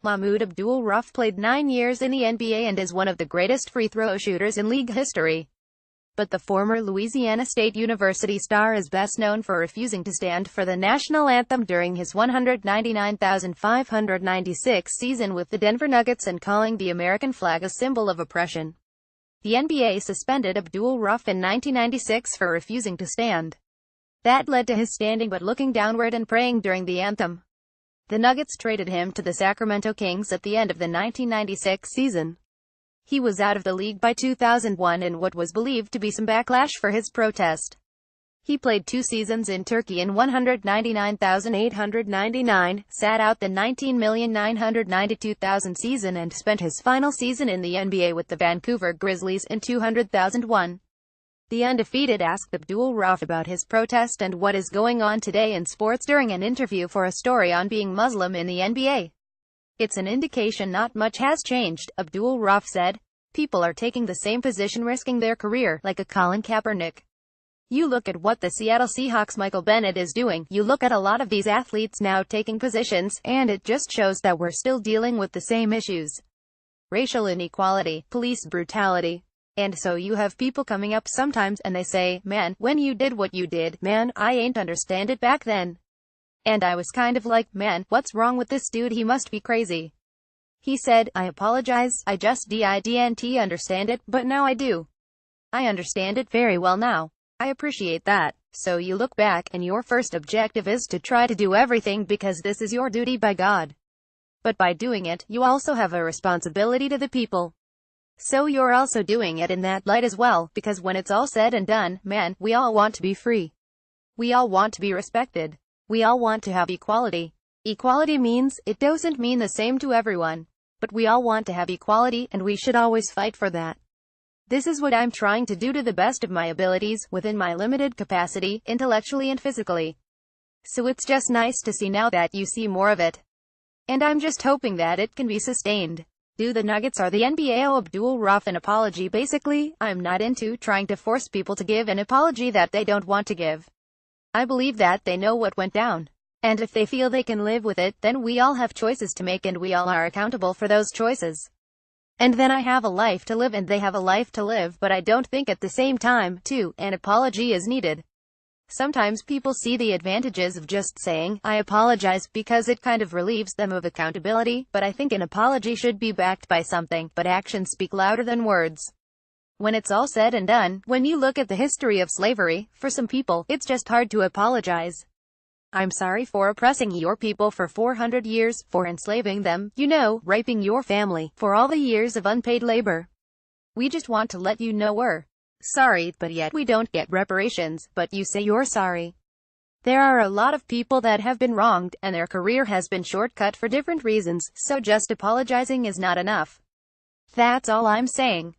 Mahmoud AbdulRauf played 9 years in the NBA and is one of the greatest free-throw shooters in league history. But the former Louisiana State University star is best known for refusing to stand for the national anthem during his 199,596 season with the Denver Nuggets and calling the American flag a symbol of oppression. The NBA suspended AbdulRauf in 1996 for refusing to stand. That led to his standing but looking downward and praying during the anthem. The Nuggets traded him to the Sacramento Kings at the end of the 1996 season. He was out of the league by 2001 in what was believed to be some backlash for his protest. He played 2 seasons in Turkey in 199,899, sat out the 19,992,000 season and spent his final season in the NBA with the Vancouver Grizzlies in 200,001. The undefeated asked AbdulRauf about his protest and what is going on today in sports during an interview for a story on being Muslim in the NBA. "It's an indication not much has changed," AbdulRauf said. "People are taking the same position, risking their career, like a Colin Kaepernick. You look at what the Seattle Seahawks' Michael Bennett is doing, you look at a lot of these athletes now taking positions, and it just shows that we're still dealing with the same issues. Racial inequality, police brutality. And so you have people coming up sometimes and they say, 'Man, when you did what you did, man, I ain't understand it back then.' And I was kind of like, 'Man, what's wrong with this dude? He must be crazy.' He said, 'I apologize, I just didn't understand it, but now I do. I understand it very well now. I appreciate that.' So you look back, and your first objective is to try to do everything because this is your duty by God. But by doing it, you also have a responsibility to the people. So you're also doing it in that light as well, because when it's all said and done, man, we all want to be free. We all want to be respected. We all want to have equality. Equality means, it doesn't mean the same to everyone. But we all want to have equality, and we should always fight for that. This is what I'm trying to do to the best of my abilities, within my limited capacity, intellectually and physically. So it's just nice to see now that you see more of it. And I'm just hoping that it can be sustained. Do the Nuggets or the NBA owe AbdulRauf an apology? Basically, I'm not into trying to force people to give an apology that they don't want to give. I believe that they know what went down. And if they feel they can live with it, then we all have choices to make and we all are accountable for those choices. And then I have a life to live and they have a life to live, but I don't think at the same time, too, an apology is needed. Sometimes people see the advantages of just saying, 'I apologize,' because it kind of relieves them of accountability, but I think an apology should be backed by something, but actions speak louder than words. When it's all said and done, when you look at the history of slavery, for some people, it's just hard to apologize. I'm sorry for oppressing your people for 400 years, for enslaving them, you know, raping your family, for all the years of unpaid labor. We just want to let you know we're sorry, but yet we don't get reparations, but you say you're sorry. There are a lot of people that have been wronged, and their career has been shortcut for different reasons, so just apologizing is not enough. That's all I'm saying."